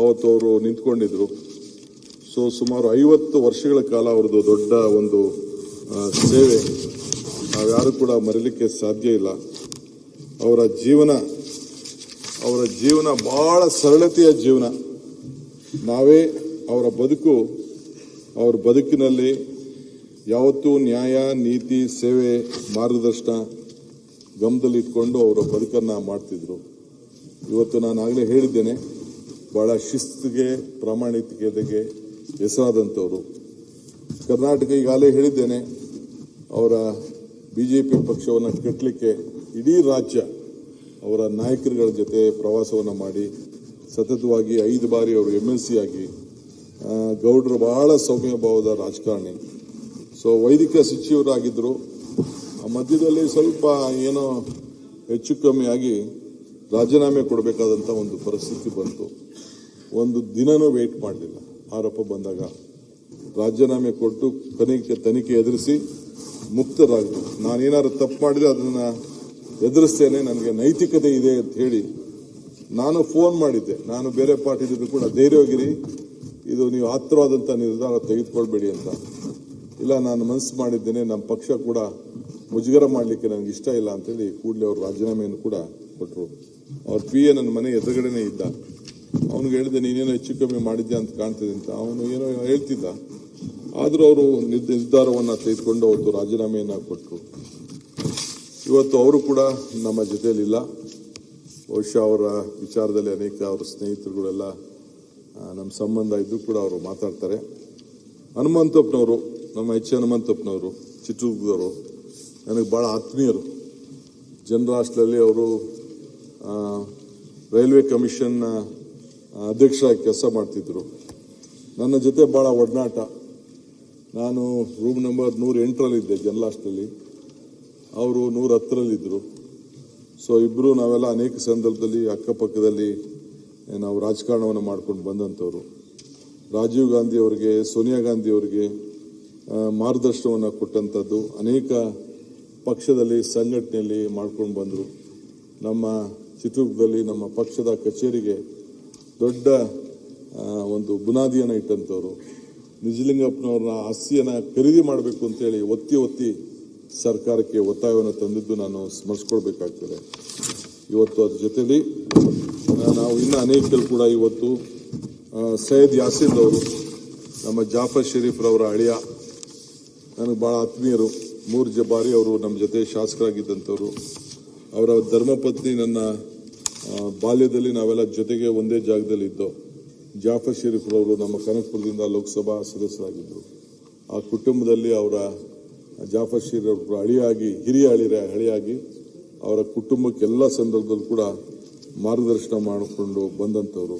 ಅವತ್ತು ಅವರು ನಿಂತ್ಕೊಂಡಿದ್ರು. ಸುಮಾರು 50 ವರ್ಷಗಳ ಕಾಲ ಅವ್ರದ್ದು ದೊಡ್ಡ ಒಂದು ಸೇವೆ ನಾವ್ಯಾರು ಕೂಡ ಮರೀಲಿಕ್ಕೆ ಸಾಧ್ಯ ಇಲ್ಲ. ಅವರ ಜೀವನ ಬಹಳ ಸರಳತೆಯ ಜೀವನ. ನಾವೇ ಅವರ ಬದುಕಿನಲ್ಲಿ ಯಾವತ್ತೂ ನ್ಯಾಯ, ನೀತಿ, ಸೇವೆ, ಮಾರ್ಗದರ್ಶನ ಗಮನದಲ್ಲಿ ಇಟ್ಕೊಂಡು ಅವರ ಬದುಕನ್ನು ಮಾಡ್ತಿದ್ರು. ಇವತ್ತು ನಾನು ಆಗಲೇ ಹೇಳಿದ್ದೇನೆ, ಬಹಳ ಶಿಸ್ತಿಗೆ, ಪ್ರಾಮಾಣಿಕತೆಗೆ ಹೆಸರಾದಂಥವ್ರು. ಕರ್ನಾಟಕ ಈಗಾಗಲೇ ಹೇಳಿದ್ದೇನೆ, ಅವರ ಬಿಜೆಪಿ ಪಕ್ಷವನ್ನು ಕಟ್ಟಲಿಕ್ಕೆ ಇಡೀ ರಾಜ್ಯ ಅವರ ನಾಯಕರುಗಳ ಜೊತೆ ಪ್ರವಾಸವನ್ನು ಮಾಡಿ ಸತತವಾಗಿ 5 ಬಾರಿ ಅವರು MLC ಆಗಿ ಗೌಡರು ಬಹಳ ಸೌಮ್ಯ ಭಾವದ ರಾಜಕಾರಣಿ. ವೈದಿಕ ಸಚಿವರಾಗಿದ್ದರು. ಆ ಮಧ್ಯದಲ್ಲಿ ಸ್ವಲ್ಪ ಏನೋ ಹೆಚ್ಚು ಕಮ್ಮಿ ಆಗಿ ರಾಜೀನಾಮೆ ಕೊಡಬೇಕಾದಂಥ ಒಂದು ಪರಿಸ್ಥಿತಿ ಬಂತು. ಒಂದು ದಿನನೂ ವೇಟ್ ಮಾಡಲಿಲ್ಲ. ಆರೋಪ ಬಂದಾಗ ರಾಜೀನಾಮೆ ಕೊಟ್ಟು ತನಿಖೆ ಎದುರಿಸಿ ಮುಕ್ತರಾಗರು. ನಾನೇನಾದ್ರು ತಪ್ಪು ಮಾಡಿದ್ರೆ ಅದನ್ನು ಎದುರಿಸ್ತೇನೆ, ನನಗೆ ನೈತಿಕತೆ ಇದೆ ಅಂತ ಹೇಳಿ ನಾನು ಫೋನ್ ಮಾಡಿದ್ದೆ. ನಾನು ಬೇರೆ ಪಾರ್ಟಿದ್ರು ಕೂಡ ಧೈರ್ಯವಾಗಿರಿ, ಇದು ನೀವು ಆತುರವಾದಂಥ ನಿರ್ಧಾರ ತೆಗೆದುಕೊಳ್ಬೇಡಿ ಅಂತ. ಇಲ್ಲ, ನಾನು ಮನಸ್ಸು ಮಾಡಿದ್ದೇನೆ, ನಮ್ಮ ಪಕ್ಷ ಕೂಡ ಮುಜುಗರ ಮಾಡಲಿಕ್ಕೆ ನನಗೆ ಇಷ್ಟ ಇಲ್ಲ ಅಂತೇಳಿ ಕೂಡಲೇ ಅವರು ರಾಜೀನಾಮೆಯನ್ನು ಕೂಡ ಕೊಟ್ಟರು. ಅವ್ರ PA ನನ್ನ ಮನೆ ಎದುರುಗಡೆನೇ ಇದ್ದ. ಅವನಿಗೆ ಹೇಳಿದೆ, ನೀನೇನೋ ಹೆಚ್ಚು ಕಮ್ಮಿ ಮಾಡಿದ್ಯಾ ಅಂತ ಕಾಣ್ತಿದೆ ಅಂತ. ಅವನು ಏನೋ ಹೇಳ್ತಿದ್ದ. ಆದರೂ ಅವರು ನಿರ್ಧಾರವನ್ನು ತೆಗೆದುಕೊಂಡು ಅವತ್ತು ರಾಜೀನಾಮೆಯನ್ನು ಕೊಟ್ಟರು. ಇವತ್ತು ಅವರು ಕೂಡ ನಮ್ಮ ಜೊತೆಯಲ್ಲಿಲ್ಲ. ಬಹುಶಃ ಅವರ ವಿಚಾರದಲ್ಲಿ ಅನೇಕ ಅವರ ಸ್ನೇಹಿತರುಗಳೆಲ್ಲ ನಮ್ಮ ಸಂಬಂಧ ಇದ್ದು ಕೂಡ ಅವರು ಮಾತಾಡ್ತಾರೆ. ಹನುಮಂತಪ್ಪನವರು, ನಮ್ಮ ಹನುಮಂತಪ್ಪನವರು, ಚಿತ್ರದುರ್ಗದವರು, ನನಗೆ ಭಾಳ ಆತ್ಮೀಯರು. ಜನರ ಹಾಸ್ಟೆಲಲ್ಲಿ ಅವರು ರೈಲ್ವೆ ಕಮಿಷನ್ ಅಧ್ಯಕ್ಷರಾಗಿ ಕೆಲಸ ಮಾಡ್ತಿದ್ರು. ನನ್ನ ಜೊತೆ ಭಾಳ ಒಡನಾಟ. ನಾನು ರೂಮ್ ನಂಬರ್ 108ರಲ್ಲಿದ್ದೆ ಜನರಲ್ ಹಾಸ್ಟೆಲಲ್ಲಿ, ಅವರು 110ರಲ್ಲಿದ್ದರು. ಇಬ್ಬರು ನಾವೆಲ್ಲ ಅನೇಕ ಸಂದರ್ಭದಲ್ಲಿ ಅಕ್ಕಪಕ್ಕದಲ್ಲಿ ನಾವು ರಾಜಕಾರಣವನ್ನು ಮಾಡ್ಕೊಂಡು ಬಂದಂಥವ್ರು. ರಾಜೀವ್ ಗಾಂಧಿ ಅವರಿಗೆ, ಸೋನಿಯಾ ಗಾಂಧಿ ಅವರಿಗೆ ಮಾರ್ಗದರ್ಶನವನ್ನು ಕೊಟ್ಟಂಥದ್ದು ಅನೇಕ ಪಕ್ಷದಲ್ಲಿ ಸಂಘಟನೆಯಲ್ಲಿ ಮಾಡ್ಕೊಂಡು ಬಂದರು. ನಮ್ಮ ಚಿತ್ರದುರ್ಗದಲ್ಲಿ ನಮ್ಮ ಪಕ್ಷದ ಕಚೇರಿಗೆ ದೊಡ್ಡ ಒಂದು ಬುನಾದಿಯನ್ನು ಇಟ್ಟಂಥವ್ರು. ನಿಜಲಿಂಗಪ್ಪನವ್ರನ್ನ ಆಸ್ತಿಯನ್ನು ಖರೀದಿ ಮಾಡಬೇಕು ಅಂತೇಳಿ ಒತ್ತಿ ಸರ್ಕಾರಕ್ಕೆ ಒತ್ತಾಯವನ್ನು ತಂದಿದ್ದು ನಾನು ಸ್ಮರಿಸ್ಕೊಳ್ಬೇಕಾಗ್ತದೆ. ಇವತ್ತು ಅದ್ರ ಜೊತೆಲಿ ನಾವು ಇನ್ನೂ ಅನೇಕರು ಕೂಡ ಇವತ್ತು ಸೈಯದ್ ಯಾಸೀನ್ ಅವರು, ನಮ್ಮ ಜಾಫರ್ ಶರೀಫ್ರವರ ಅಳಿಯ, ನನಗೆ ಭಾಳ ಆತ್ಮೀಯರು. 3 ಬಾರಿ ಅವರು ನಮ್ಮ ಜೊತೆ ಶಾಸಕರಾಗಿದ್ದಂಥವ್ರು. ಅವರ ಧರ್ಮಪತ್ನಿ ನನ್ನ ಬಾಲ್ಯದಲ್ಲಿ ನಾವೆಲ್ಲ ಜೊತೆಗೆ ಒಂದೇ ಜಾಗದಲ್ಲಿ ಇದ್ದೋ. ಜಾಫರ್ ಶರೀಫ್ರವರು ನಮ್ಮ ಕನಕಪುರದಿಂದ ಲೋಕಸಭಾ ಸದಸ್ಯರಾಗಿದ್ದರು. ಆ ಕುಟುಂಬದಲ್ಲಿ ಅವರ ಜಾಫರ್ ಶರೀಫ್ ಅವರು ಹಿರಿಯ ಹಳಿಯಾಗಿ ಅವರ ಕುಟುಂಬಕ್ಕೆಲ್ಲ ಸಂದರ್ಭದಲ್ಲೂ ಕೂಡ ಮಾರ್ಗದರ್ಶನ ಮಾಡಿಕೊಂಡು ಬಂದಂಥವ್ರು.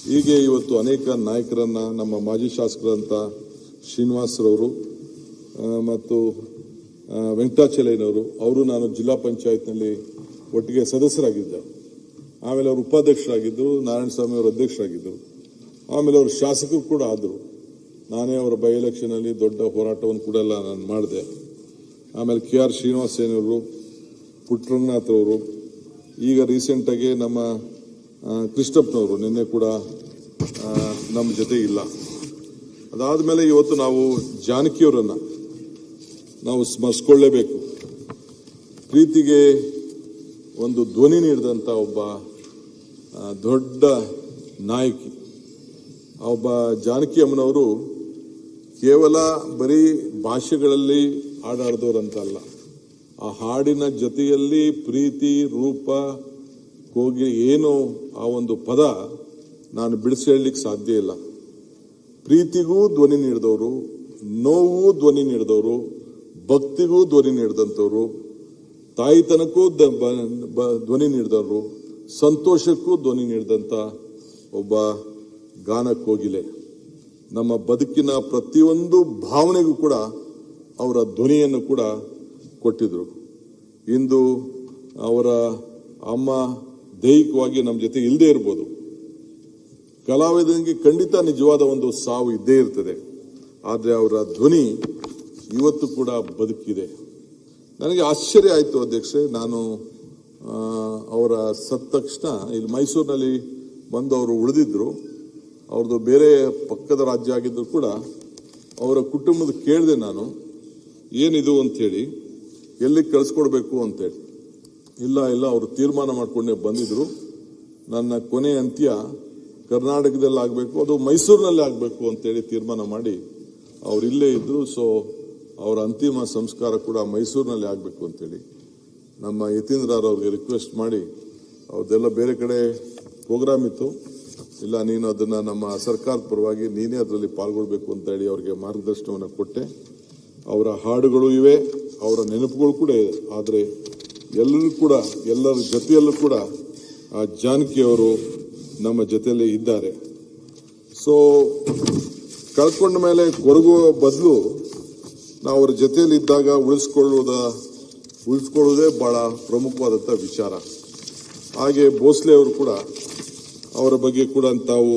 ಹೀಗೆ ಇವತ್ತು ಅನೇಕ ನಾಯಕರನ್ನ, ನಮ್ಮ ಮಾಜಿ ಶಾಸಕರಂತ ಶ್ರೀನಿವಾಸರವರು ಮತ್ತು ವೆಂಕಟಾಚಲಯ್ಯನವರು, ಅವರು ನಾನು ಜಿಲ್ಲಾ ಪಂಚಾಯತ್ನಲ್ಲಿ ಒಟ್ಟಿಗೆ ಸದಸ್ಯರಾಗಿದ್ದೆ. ಆಮೇಲೆ ಅವರು ಉಪಾಧ್ಯಕ್ಷರಾಗಿದ್ದರು, ನಾರಾಯಣಸ್ವಾಮಿ ಅವರು ಅಧ್ಯಕ್ಷರಾಗಿದ್ದರು. ಆಮೇಲೆ ಅವರು ಶಾಸಕರು ಕೂಡ ಆದರು. ನಾನೇ ಅವರ ಬೈ ಎಲೆಕ್ಷನಲ್ಲಿ ದೊಡ್ಡ ಹೋರಾಟವನ್ನು ಕೂಡ ಎಲ್ಲ ನಾನು ಮಾಡಿದೆ. ಆಮೇಲೆ KR ಶ್ರೀನಿವಾಸಯ್ಯನವರು, ಪುಟ್ಟರಂಗನಾಥ್ರವರು, ಈಗ ರೀಸೆಂಟಾಗಿ ನಮ್ಮ ಕೃಷ್ಣಪ್ಪನವರು ನಿನ್ನೆ ಕೂಡ ನಮ್ಮ ಜೊತೆ ಇಲ್ಲ. ಅದಾದಮೇಲೆ ಇವತ್ತು ನಾವು ಜಾನಕಿಯವರನ್ನು ನಾವು ಸ್ಮರಿಸ್ಕೊಳ್ಳೇಬೇಕು. ಪ್ರೀತಿಗೆ ಒಂದು ಧ್ವನಿ ನೀಡಿದಂಥ ಒಬ್ಬ ದೊಡ್ಡ ನಾಯಕಿ. ಒಬ್ಬ ಜಾನಕಿ ಅಮ್ಮನವರು ಕೇವಲ ಬರೀ ಭಾಷೆಗಳಲ್ಲಿ ಹಾಡಾಡ್ದವ್ರಂತ ಅಲ್ಲ, ಆ ಹಾಡಿನ ಜೊತೆಯಲ್ಲಿ ಪ್ರೀತಿ, ರೂಪ, ಕೋಗಿ ಏನು ಆ ಒಂದು ಪದ ನಾನು ಬಿಡಿಸಿ ಹೇಳಲಿಕ್ಕೆ ಸಾಧ್ಯ ಇಲ್ಲ. ಪ್ರೀತಿಗೂ ಧ್ವನಿ ನೀಡಿದವರು, ನೋವು ಧ್ವನಿ ನೀಡಿದವರು, ಭಕ್ತಿಗೂ ಧ್ವನಿ ನೀಡಿದಂಥವ್ರು, ತಾಯಿತನಕ್ಕೂ ಧ್ವನಿ ನೀಡಿದವರು, ಸಂತೋಷಕ್ಕೂ ಧ್ವನಿ ನೀಡಿದಂಥ ಒಬ್ಬ ಗಾನ ಕೋಗಿಲೆ. ನಮ್ಮ ಬದುಕಿನ ಪ್ರತಿಯೊಂದು ಭಾವನೆಗೂ ಕೂಡ ಅವರ ಧ್ವನಿಯನ್ನು ಕೂಡ ಕೊಟ್ಟಿದ್ರು. ಇಂದು ಅವರ ಅಮ್ಮ ದೈಹಿಕವಾಗಿ ನಮ್ಮ ಜೊತೆ ಇಲ್ಲದೆ ಇರ್ಬೋದು, ಕಲಾವಿದನಿಗೆ ಖಂಡಿತ ನಿಜವಾದ ಒಂದು ಸಾವು ಇದ್ದೇ ಇರ್ತದೆ. ಆದರೆ ಅವರ ಧ್ವನಿ ಇವತ್ತು ಕೂಡ ಬದುಕಿದೆ. ನನಗೆ ಆಶ್ಚರ್ಯ ಆಯಿತು ಅಧ್ಯಕ್ಷೆ, ನಾನು ಅವರ ಸತ್ತ ತಕ್ಷಣ ಇಲ್ಲಿ ಮೈಸೂರಿನಲ್ಲಿ ಬಂದು ಅವರು ಉಳಿದಿದ್ರು. ಅವ್ರದ್ದು ಬೇರೆ ಪಕ್ಕದ ರಾಜ್ಯ ಆಗಿದ್ರು ಕೂಡ ಅವರ ಕುಟುಂಬದ ಕೇಳಿದೆ ನಾನು, ಏನಿದು ಅಂಥೇಳಿ, ಎಲ್ಲಿ ಕಳಿಸ್ಕೊಡ್ಬೇಕು ಅಂತೇಳಿ. ಇಲ್ಲ ಅವರು ತೀರ್ಮಾನ ಮಾಡಿಕೊಂಡೇ ಬಂದಿದ್ರು, ನನ್ನ ಕೊನೆ ಅಂತ್ಯ ಕರ್ನಾಟಕದಲ್ಲಿ ಆಗಬೇಕು, ಅದು ಮೈಸೂರಿನಲ್ಲಿ ಆಗಬೇಕು ಅಂತೇಳಿ ತೀರ್ಮಾನ ಮಾಡಿ ಅವ್ರು ಇಲ್ಲೇ ಇದ್ರು. ಸೊ ಅವರ ಅಂತಿಮ ಸಂಸ್ಕಾರ ಕೂಡ ಮೈಸೂರಿನಲ್ಲಿ ಆಗಬೇಕು ಅಂತೇಳಿ ನಮ್ಮ ಯತೀಂದ್ರರ್ ಅವ್ರಿಗೆ ರಿಕ್ವೆಸ್ಟ್ ಮಾಡಿ, ಅವ್ರದ್ದೆಲ್ಲ ಬೇರೆ ಕಡೆ ಪ್ರೋಗ್ರಾಮ್ ಇತ್ತು, ಇಲ್ಲ ನೀನು ಅದನ್ನು ನಮ್ಮ ಸರ್ಕಾರದ ಪರವಾಗಿ ನೀನೇ ಅದರಲ್ಲಿ ಪಾಲ್ಗೊಳ್ಬೇಕು ಅಂತ ಹೇಳಿ ಅವರಿಗೆ ಮಾರ್ಗದರ್ಶನವನ್ನು ಕೊಟ್ಟೆ. ಅವರ ಹಾಡುಗಳು ಇವೆ, ಅವರ ನೆನಪುಗಳು ಕೂಡ ಇದೆ. ಆದರೆ ಎಲ್ಲರ ಜೊತೆಯಲ್ಲೂ ಕೂಡ ಆ ಜಾನಕಿ ಅವರು ನಮ್ಮ ಜೊತೆಯಲ್ಲಿ ಇದ್ದಾರೆ. ಸೊ ಕಳ್ಕೊಂಡ ಮೇಲೆ ಕೊರಗುವ ಬದಲು ನಾವು ಅವರ ಜೊತೆಯಲ್ಲಿ ಇದ್ದಾಗ ಉಳಿಸ್ಕೊಳ್ಳೋದೇ ಬಹಳ ಪ್ರಮುಖವಾದಂಥ ವಿಚಾರ. ಹಾಗೆ ಭೋಸ್ಲೆ ಅವರು ಕೂಡ, ಅವರ ಬಗ್ಗೆ ಕೂಡ ತಾವು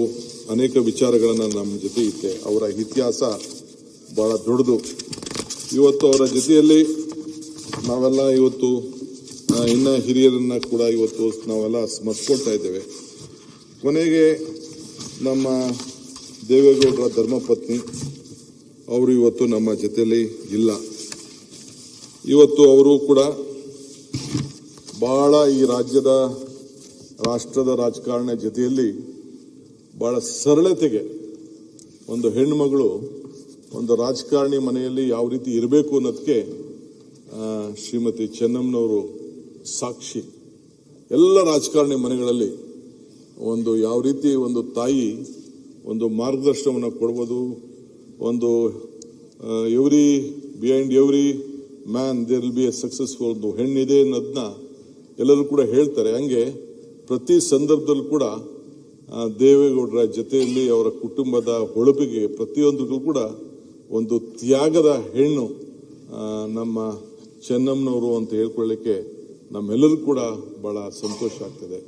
ಅನೇಕ ವಿಚಾರಗಳನ್ನು ನಮ್ಮ ಜೊತೆ ಇತ್ತೆ. ಅವರ ಇತಿಹಾಸ ಬಹಳ ದೊಡ್ಡದು. ಇವತ್ತು ಅವರ ಜೊತೆಯಲ್ಲಿ ನಾವೆಲ್ಲ ಇವತ್ತು ಇನ್ನ ಹಿರಿಯರನ್ನ ಕೂಡ ಇವತ್ತು ನಾವೆಲ್ಲ ಸ್ಮರಿಸ್ಕೊಳ್ತಾ ಇದ್ದೇವೆ. ಕೊನೆಗೆ ನಮ್ಮ ದೇವೇಗೌಡರ ಧರ್ಮಪತ್ನಿ ಅವರು ಇವತ್ತು ನಮ್ಮ ಜೊತೆಯಲ್ಲಿ ಇಲ್ಲ. ಇವತ್ತು ಅವರು ಕೂಡ ಬಹಳ ಈ ರಾಷ್ಟ್ರದ ರಾಜಕಾರಣ ಜೊತೆಯಲ್ಲಿ ಬಹಳ ಸರಳತೆಗೆ, ಒಂದು ಹೆಣ್ಣುಮಗಳು ಒಂದು ರಾಜಕಾರಣಿ ಮನೆಯಲ್ಲಿ ಯಾವ ರೀತಿ ಇರಬೇಕು ಅನ್ನೋದಕ್ಕೆ ಶ್ರೀಮತಿ ಚೆನ್ನಮ್ಮನವರು ಸಾಕ್ಷಿ. ಎಲ್ಲ ರಾಜಕಾರಣಿ ಮನೆಗಳಲ್ಲಿ ಒಂದು ಯಾವ ರೀತಿ ಒಂದು ತಾಯಿ ಒಂದು ಮಾರ್ಗದರ್ಶನವನ್ನು ಕೊಡ್ಬೋದು, ಒಂದು behind every man there will be a successful, ಒಂದು ಹೆಣ್ಣಿದೆ ಅನ್ನೋದನ್ನ ಎಲ್ಲರೂ ಕೂಡ ಹೇಳ್ತಾರೆ. ಹಂಗೆ ಪ್ರತಿ ಸಂದರ್ಭದಲ್ಲೂ ಕೂಡ ದೇವೇಗೌಡರ ಜೊತೆಯಲ್ಲಿ ಅವರ ಕುಟುಂಬದ ಹೊಳಪಿಗೆ ಪ್ರತಿಯೊಂದಕ್ಕೂ ಕೂಡ ಒಂದು ತ್ಯಾಗದ ಹೆಣ್ಣು ನಮ್ಮ ಚೆನ್ನಮ್ಮನವರು ಅಂತ ಹೇಳ್ಕೊಳ್ಳಿಕ್ಕೆ ನಮ್ಮೆಲ್ಲರೂ ಕೂಡ ಬಹಳ ಸಂತೋಷ ಆಗ್ತದೆ.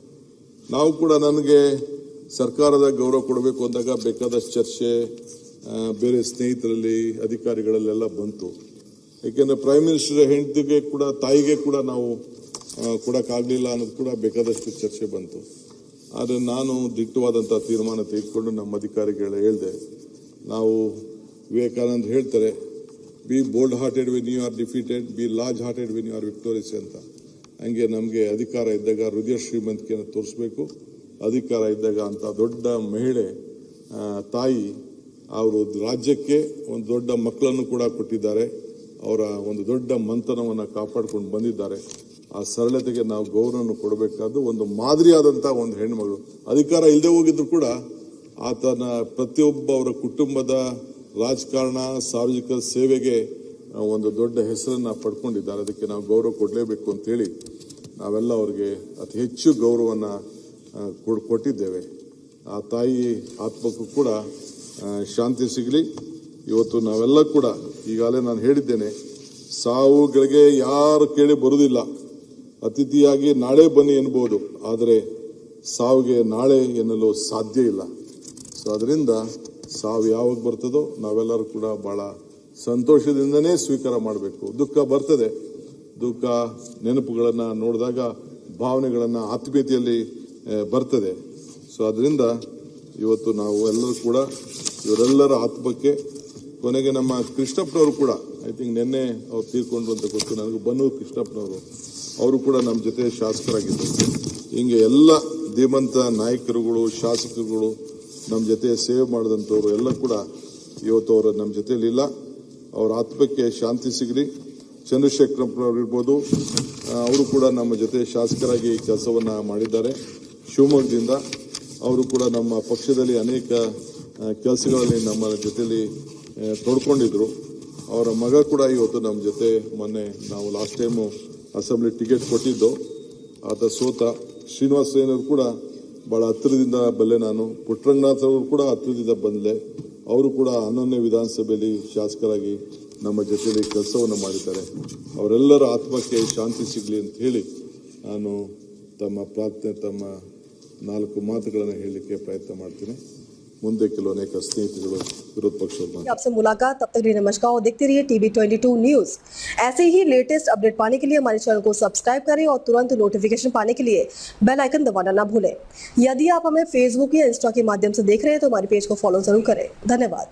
ನಾವು ಕೂಡ ನನಗೆ ಸರ್ಕಾರದ ಗೌರವ ಕೊಡಬೇಕು ಅಂದಾಗ ಬೇಕಾದಷ್ಟು ಚರ್ಚೆ ಬೇರೆ ಸ್ನೇಹಿತರಲ್ಲಿ ಅಧಿಕಾರಿಗಳಲ್ಲೆಲ್ಲ ಬಂತು. ಏಕೆಂದರೆ ಪ್ರೈಮ್ ಮಿನಿಸ್ಟರ್ ಹೆಂಡತಿಗೆ ಕೂಡ ತಾಯಿಗೆ ಕೂಡ ನಾವು ಕೊಡೋಕ್ಕಾಗಲಿಲ್ಲ ಅನ್ನೋದು ಕೂಡ ಬೇಕಾದಷ್ಟು ಚರ್ಚೆ ಬಂತು. ಆದರೆ ನಾನು ದಿಟ್ಟವಾದಂಥ ತೀರ್ಮಾನ ತೆಗೆದುಕೊಂಡು ನಮ್ಮ ಅಧಿಕಾರಿಗಳು ಹೇಳಿದೆ, ನಾವು ವಿವೇಕಾನಂದ ಹೇಳ್ತಾರೆ, be bold hearted when you are defeated, be large hearted when you are victorious ಅಂತ. ಹಂಗೆ ನಮಗೆ ಅಧಿಕಾರ ಇದ್ದಾಗ ಹೃದಯ ಶ್ರೀಮಂತಿಕೆಯನ್ನು ತೋರಿಸ್ಬೇಕು. ಅಧಿಕಾರ ಇದ್ದಾಗ ಅಂತ ದೊಡ್ಡ ಮಹಿಳೆ ತಾಯಿ ಅವರು ರಾಜ್ಯಕ್ಕೆ ಒಂದು ದೊಡ್ಡ ಮಕ್ಕಳನ್ನು ಕೂಡ ಕೊಟ್ಟಿದ್ದಾರೆ. ಅವರ ಒಂದು ದೊಡ್ಡ ಮಂಥನವನ್ನು ಕಾಪಾಡಿಕೊಂಡು ಬಂದಿದ್ದಾರೆ. ಆ ಸರಳತೆಗೆ ನಾವು ಗೌರವವನ್ನು ಕೊಡಬೇಕಾದ್ದು ಒಂದು ಮಾದರಿಯಾದಂಥ ಒಂದು ಹೆಣ್ಮಗಳು. ಅಧಿಕಾರ ಇಲ್ಲದೆ ಹೋಗಿದ್ರು ಕೂಡ ಆತನ ಪ್ರತಿಯೊಬ್ಬ ಅವರ ಕುಟುಂಬದ ರಾಜಕಾರಣ ಸಾರ್ವಜನಿಕ ಸೇವೆಗೆ ಒಂದು ದೊಡ್ಡ ಹೆಸರನ್ನು ಪಡ್ಕೊಂಡಿದ್ದಾರೆ. ಅದಕ್ಕೆ ನಾವು ಗೌರವ ಕೊಡಲೇಬೇಕು ಅಂತೇಳಿ ನಾವೆಲ್ಲ ಅವರಿಗೆ ಅತಿ ಹೆಚ್ಚು ಗೌರವವನ್ನು ಕೊಟ್ಟಿದ್ದೇವೆ. ಆ ತಾಯಿ ಆತ್ಮಕ್ಕೂ ಕೂಡ ಶಾಂತಿ ಸಿಗಲಿ. ಇವತ್ತು ನಾವೆಲ್ಲ ಕೂಡ ಈಗಾಗಲೇ ನಾನು ಹೇಳಿದ್ದೇನೆ, ಸಾವುಗಳಿಗೆ ಯಾರು ಕೇಳಿ ಬರುವುದಿಲ್ಲ. ಅತಿಥಿಯಾಗಿ ನಾಳೆ ಬನ್ನಿ ಎನ್ಬೋದು, ಆದರೆ ಸಾವಿಗೆ ನಾಳೆ ಎನ್ನಲು ಸಾಧ್ಯ ಇಲ್ಲ. ಸೊ ಅದರಿಂದ ಸಾವು ಯಾವಾಗ ಬರ್ತದೋ ನಾವೆಲ್ಲರೂ ಕೂಡ ಬಹಳ ಸಂತೋಷದಿಂದನೇ ಸ್ವೀಕಾರ ಮಾಡಬೇಕು. ದುಃಖ ಬರ್ತದೆ, ದುಃಖ ನೆನಪುಗಳನ್ನು ನೋಡಿದಾಗ ಭಾವನೆಗಳನ್ನು ಆತ್ಮೀಯತೆಯಲ್ಲಿ ಬರ್ತದೆ. ಸೊ ಅದರಿಂದ ಇವತ್ತು ನಾವು ಎಲ್ಲರೂ ಕೂಡ ಇವರೆಲ್ಲರ ಆತ್ಮಕ್ಕೆ, ಕೊನೆಗೆ ನಮ್ಮ ಕೃಷ್ಣಪ್ಪನವರು ಕೂಡ ಐ ಥಿಂಕ್ ನಿನ್ನೆ ಅವ್ರು ತೀರ್ಕೊಂಡ್ರು ಅಂತ ಗೊತ್ತು ನನಗೆ, ಬನ್ನೂರು ಕೃಷ್ಣಪ್ಪನವರು ಅವರು ಕೂಡ ನಮ್ಮ ಜೊತೆ ಶಾಸಕರಾಗಿದ್ದರು. ಹಿಂಗೆ ಎಲ್ಲ ಧೀಮಂತ ನಾಯಕರುಗಳು ಶಾಸಕರುಗಳು ನಮ್ಮ ಜೊತೆ ಸೇವೆ ಮಾಡಿದಂಥವ್ರು ಎಲ್ಲ ಕೂಡ ಇವತ್ತು ಅವರು ನಮ್ಮ ಜೊತೆಯಲ್ಲಿಲ್ಲ. ಅವರ ಆತ್ಮಕ್ಕೆ ಶಾಂತಿ ಸಿಗಲಿ. ಚಂದ್ರಶೇಖರಪ್ಪನವರು ಇರ್ಬೋದು, ಅವರು ಕೂಡ ನಮ್ಮ ಜೊತೆ ಶಾಸಕರಾಗಿ ಕೆಲಸವನ್ನು ಮಾಡಿದ್ದಾರೆ ಶಿವಮೊಗ್ಗದಿಂದ. ಅವರು ಕೂಡ ನಮ್ಮ ಪಕ್ಷದಲ್ಲಿ ಅನೇಕ ಕೆಲಸಗಳಲ್ಲಿ ನಮ್ಮ ಜೊತೆಯಲ್ಲಿ ತೊಡ್ಕೊಂಡಿದ್ರು. ಅವರ ಮಗ ಕೂಡ ಇವತ್ತು ನಮ್ಮ ಜೊತೆ, ಮೊನ್ನೆ ನಾವು ಲಾಸ್ಟ್ ಟೈಮು ಅಸೆಂಬ್ಲಿ ಟಿಕೆಟ್ ಕೊಟ್ಟಿದ್ದು, ಆತ ಸೋತ. ಶ್ರೀನಿವಾಸಯ್ಯನವರು ಕೂಡ ಭಾಳ ಹತ್ತಿರದಿಂದ ಬಲ್ಲೆ, ನಾನು ಪುಟ್ಟರಂಗನಾಥ್ ಅವರು ಕೂಡ ಹತ್ತಿರದಿಂದ ಬಂದೆ. ಅವರು ಕೂಡ 11ನೇ ವಿಧಾನಸಭೆಯಲ್ಲಿ ಶಾಸಕರಾಗಿ ನಮ್ಮ ಜೊತೆಯಲ್ಲಿ ಕೆಲಸವನ್ನು ಮಾಡಿದ್ದಾರೆ. ಅವರೆಲ್ಲರ ಆತ್ಮಕ್ಕೆ ಶಾಂತಿ ಸಿಗಲಿ ಅಂತ ಹೇಳಿ ನಾನು ತಮ್ಮ ಪ್ರಾರ್ಥನೆ, ತಮ್ಮ 4 ಮಾತುಗಳನ್ನು ಹೇಳಲಿಕ್ಕೆ ಪ್ರಯತ್ನ ಮಾಡ್ತೀನಿ. ಮುಂದೆ ಕೆಲವು ಅನೇಕ ಸ್ನೇಹಿತರು ವಿರೋಧ ಪಕ್ಷ आपसे मुलाकात, तब तक के लिए नमस्कार और देखते रहिए TB22 न्यूज। ऐसे ही लेटेस्ट अपडेट पाने के लिए हमारे चैनल को सब्सक्राइब करें और तुरंत नोटिफिकेशन पाने के लिए बेल आइकन दबाना ना भूलें। यदि आप हमें फेसबुक या इंस्टा के माध्यम से देख रहे हैं तो हमारे पेज को फॉलो जरूर करें। धन्यवाद।